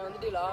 வந்துட்டீங்களா?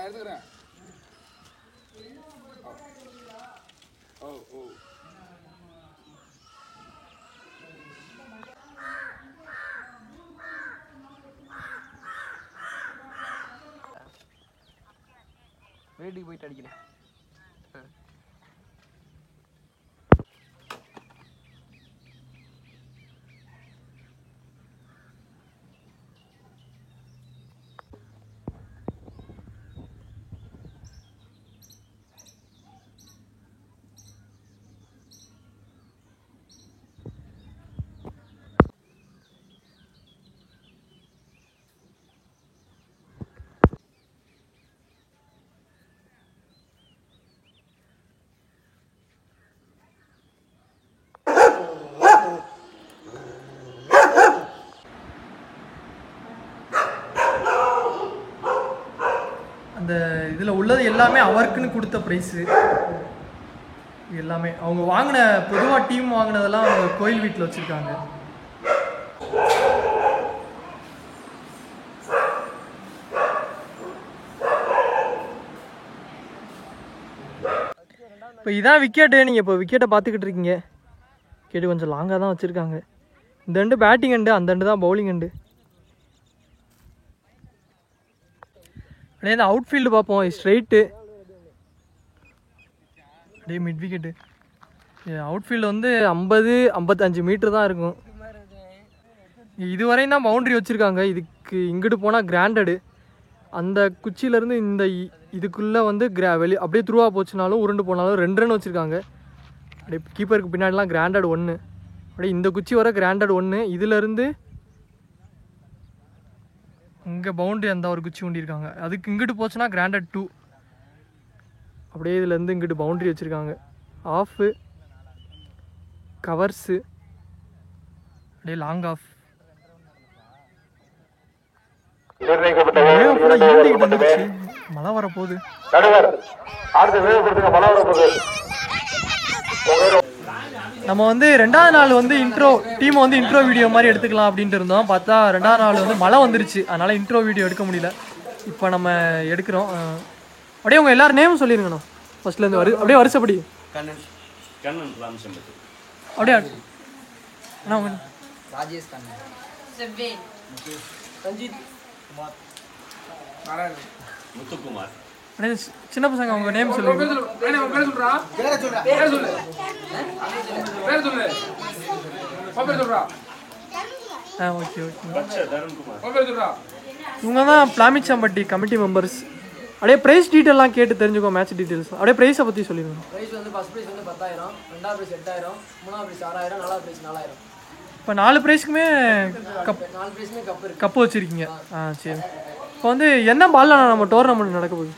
எடுத்துக்கிறேன். ஓ ஓ வீட்டுக்கு போயிட்டு அடிக்கிறேன். அந்த இதில் உள்ளது எல்லாமே அவருக்குன்னு கொடுத்த ப்ரைஸு எல்லாமே. அவங்க வாங்கின பொதுவாக டீம் வாங்கினதெல்லாம் அவங்க கோயில் வீட்டில் வச்சுருக்காங்க. இப்போ இதான் விக்கெட்டு. நீங்கள் இப்போ விக்கெட்டை பார்த்துக்கிட்டு இருக்கீங்க. விக்கெட்டு கொஞ்சம் லாங்காக தான் வச்சுருக்காங்க. இந்த ரெண்டு பேட்டிங் எண்டு, அந்த ரெண்டு தான் பவுலிங் எண்டு. அப்படியே இந்த அவுட் ஃபீல்டு பார்ப்போம். ஸ்ட்ரெயிட்டு அப்படியே மிட் விக்கெட்டு. அவுட் ஃபீல்டு வந்து 50-55 மீட்ரு தான் இருக்கும். இதுவரையும் தான் பவுண்ட்ரி வச்சுருக்காங்க. இதுக்கு இங்கிட்டு போனால் கிராண்டடு. அந்த குச்சியிலேருந்து இந்த இதுக்குள்ளே வந்து அப்படியே த்ரூவாக போச்சுனாலும் உருண்டு போனாலும் 2 ரன் வச்சுருக்காங்க. அப்படியே கீப்பருக்கு பின்னாடிலாம் கிராண்டட் 1. அப்படியே இந்த குச்சி வர கிராண்டட் 1. இதிலேருந்து இங்கே பவுண்ட்ரி அந்த ஒரு குச்சி ஊண்டியிருக்காங்க. அதுக்கு இங்கிட்டு போச்சுன்னா கிராண்டட் 2. அப்படியே இதுலேருந்து இங்கிட்டு பவுண்ட்ரி வச்சுருக்காங்க. ஆஃபு, கவர்ஸு, அப்படியே லாங் ஆஃப். மழை வரப்போகுது. நம்ம வந்து 2வது நாள் வந்து இன்ட்ரோ டீமை வந்து இன்ட்ரோ வீடியோ மாதிரி எடுத்துக்கலாம் அப்படின்ட்டு இருந்தோம். பார்த்தா 2வது நாள் வந்து மழை வந்துருச்சு. அதனால் இன்ட்ரோ வீடியோ எடுக்க முடியல. இப்போ நம்ம எடுக்கிறோம். அப்படியே உங்கள் எல்லாரும் நேம் சொல்லிடுங்கண்ணா. ஃபர்ஸ்ட்லேருந்து அப்படியே வருஷப்படி. அப்படியே அண்ணா உங்க ராஜேஷ் கண்ணன், செவ்வேன், ரஞ்சித் குமார், நாராயணன், முத்துக்குமார். அப்படியே சின்ன பசங்க அவங்க நேம் சொல்லுங்க. Okay okay. இவங்க தான் பிளாமிச்சாம்பட்டி கமிட்டி மெம்பர்ஸ். அப்படியே ப்ரைஸ் டீட்டெயிலாம் கேட்டு தெரிஞ்சுக்கோ. மேட்ச் டீட்டெயில்ஸ் அப்படியே ப்ரைஸை பற்றி சொல்லிடுங்க. ப்ரைஸ் வந்து ஃபர்ஸ்ட் ப்ரைஸ் வந்து 10,000, 2வது ப்ரைஸ் 8,000, 3வது ப்ரைஸ் 6,000, 4வது ப்ரைஸ் 4,000. இப்போ 4 ப்ரைஸ்க்குமே 4 ப்ரைஸ்மே கப்பு வச்சுருக்கீங்க. சரி. இப்போ வந்து என்ன பாலில் நம்ம டோர்னமெண்ட் நடக்க போகுது?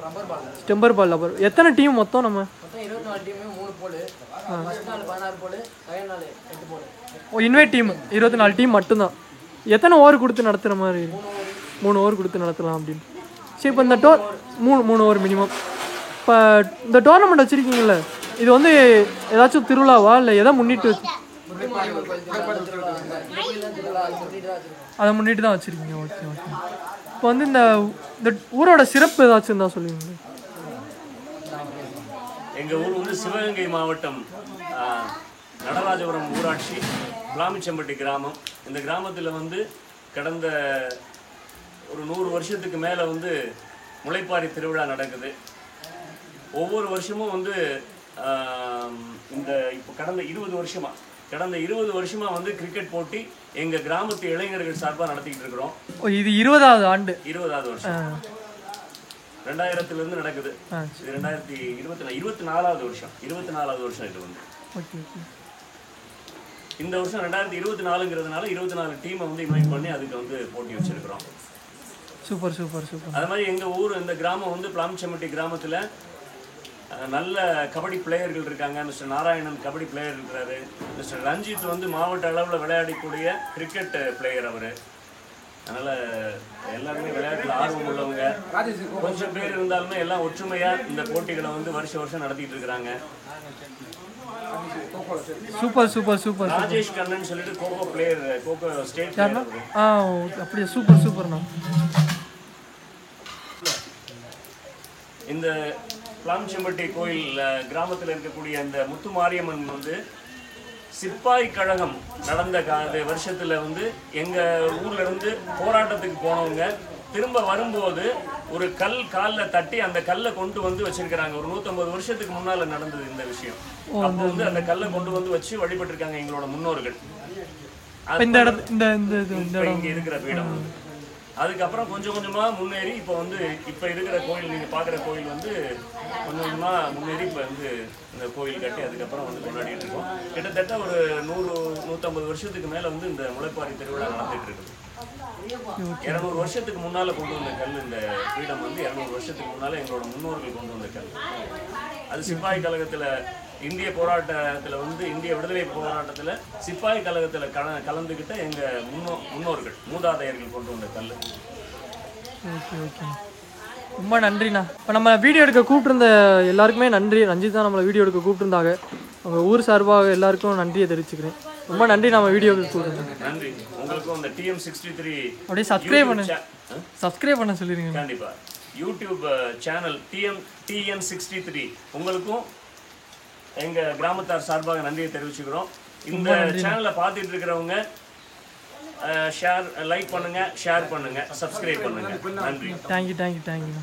ரப்பர் பால். ஸ்டெம்பர் பால். எத்தனை டீம் மொத்தம்? நம்ம மொத்தம் 24 டீம், 3 போல். ஃபர்ஸ்ட் நாள் 16 போடு, செகண்ட் நாள் 8 போடு. ஓ இன்வைட் டீம் 24 டீம் மட்டும்தான். எத்தனை ஓவர் கொடுத்து நடத்துகிற மாதிரி? 3 ஓவர் கொடுத்து நடத்தலாம் அப்படின்னு. சரி இப்போ இந்த மூணு ஓவர் மினிமம். இப்போ இந்த டோர்னமெண்ட் வச்சுருக்கீங்கள, இது வந்து ஏதாச்சும் திருவிழாவா இல்லை எதை முன்னிட்டு அதை முன்னிட்டு தான் வச்சுருக்கீங்க? Okay okay. இப்போ வந்து இந்த ஊரோட சிறப்பு ஏதாச்சும் இருந்தால் சொல்லுவீங்க. எங்கள் ஊர் வந்து சிவகங்கை மாவட்டம் நடராஜபுரம் ஊராட்சி பிளாமிச்சம்பட்டி கிராமம். இந்த கிராமத்தில் வந்து கடந்த ஒரு 100 வருஷத்துக்கு மேலே வந்து முளைப்பாரி திருவிழா நடக்குது. ஒவ்வொரு வருஷமும் வந்து இந்த இப்போ கடந்த 20 வருஷமாக வந்து கிரிக்கெட் போட்டி எங்கள் கிராமத்து இளைஞர்கள் சார்பாக நடத்திக்கிட்டு இருக்கிறோம். இது 20வது ஆண்டு. 20வது வருஷம் 2000 நடக்குது. இது 2024வது வருஷம். 24வது வருஷம் இது வந்து. இந்த வருஷம் 2024ங்கிறதுனால 24 டீமை வந்து இன்வைட் பண்ணி அதுக்கு வந்து போட்டி வச்சிருக்கிறோம். Super super super. அது மாதிரி எங்கள் ஊர் இந்த கிராமம் வந்து பிளாமிச்சம்பட்டி கிராமத்தில் நல்ல கபடி பிளேயர்கள் இருக்காங்க. மிஸ்டர் நாராயணன் கபடி பிளேயர் இருக்கிறாரு. மிஸ்டர் ரஞ்சித் வந்து மாவட்ட அளவில் விளையாடக்கூடிய கிரிக்கெட் பிளேயர் அவர். அதனால் எல்லாருமே விளையாட்டில் ஆர்வம் உள்ளவங்க. கொஞ்சம் பேர் இருந்தாலுமே எல்லாம் ஒற்றுமையாக இந்த போட்டிகளை வந்து வருஷம் நடத்திட்டு இருக்கிறாங்க. Super super super. Rajesh Kannan சொல்லிட்டு கோகோ பிளேயர், கோகோ ஸ்டேட் அப்படியே சூப்பர் சூப்பர்ண்ணா. இந்த பிளாமிச்சம்பட்டி கோயில் கிராமத்தில் இருக்கக்கூடிய அந்த முத்து மாரியம்மன் வந்து சிப்பாய் கழகம் நடந்த வருஷத்தில் வந்து எங்கள் ஊர்ல இருந்து போராட்டத்துக்கு போனவங்க திரும்ப வரும்போது ஒரு கல் காலில் தட்டி அந்த கல்லை கொண்டு வந்து வச்சிருக்கிறாங்க. ஒரு 150 வருஷத்துக்கு முன்னால் நடந்தது இந்த விஷயம். அப்போ வந்து அந்த கல்லை கொண்டு வந்து வச்சு வழிபட்டிருக்காங்க எங்களோட முன்னோர்கள். இங்கே இருக்கிற பீடம். அதுக்கப்புறம் கொஞ்சம் கொஞ்சமாக முன்னேறி இப்போ வந்து இப்போ இருக்கிற கோயில், நீங்கள் பார்க்குற கோயில் வந்து கொஞ்சம் கொஞ்சமாக முன்னேறி இப்போ வந்து இந்த கோயில் கட்டி அதுக்கப்புறம் வந்து கொண்டாடிட்டு இருக்கோம். கிட்டத்தட்ட ஒரு 100-150 வருஷத்துக்கு மேலே வந்து இந்த முளைப்பாரி திருவிழா நடந்துட்டு இருக்குது. 200 வருஷத்துக்கு முன்னால் கொண்டு வந்த கல். இந்த பீடம் வந்து 200 வருஷத்துக்கு முன்னால் எங்களோட முன்னோர்கள் கொண்டு வந்த கல். அது சிப்பாய் கழகத்தில் இந்திய போராட்டத்தில் வந்து இந்திய விடுதலை போராட்டத்தில் சிப்பாய் கழகத்தில் கலந்துக்கிட்ட எங்கள் முன்னோர்கள் மூதாதையர்கள் கொண்டு வந்த கல். ஓகே ஓகே, ரொம்ப நன்றிண்ணா. இப்போ நம்ம வீடியோ எடுக்க கூப்பிட்டுருந்த எல்லாருக்குமே நன்றி. ரஞ்சித் தான் நம்மளை வீடியோ எடுக்க கூப்பிட்டுருந்தாங்க. அவங்க ஊர் சார்பாக எல்லாருக்கும் நன்றியை தெரிவிச்சுக்கிறேன். ரொம்ப நன்றி நம்ம வீடியோக்கு கூப்பிட்டுருந்தோம். நன்றி உங்களுக்கும். அந்த TM63 அப்படியே சப்ஸ்கிரைப் பண்ண சொல்லிடுங்க. கண்டிப்பாக யூடியூப் சேனல் TN63 உங்களுக்கும் எங்கள் கிராமத்தார் சார்பாக நன்றியை தெரிவிச்சுக்கிறோம். இந்த சேனலை பார்த்துட்டு இருக்கிறவங்க லைக் பண்ணுங்க, ஷேர் பண்ணுங்க, சப்ஸ்கிரைப் பண்ணுங்க. நன்றி. தேங்க்யூ.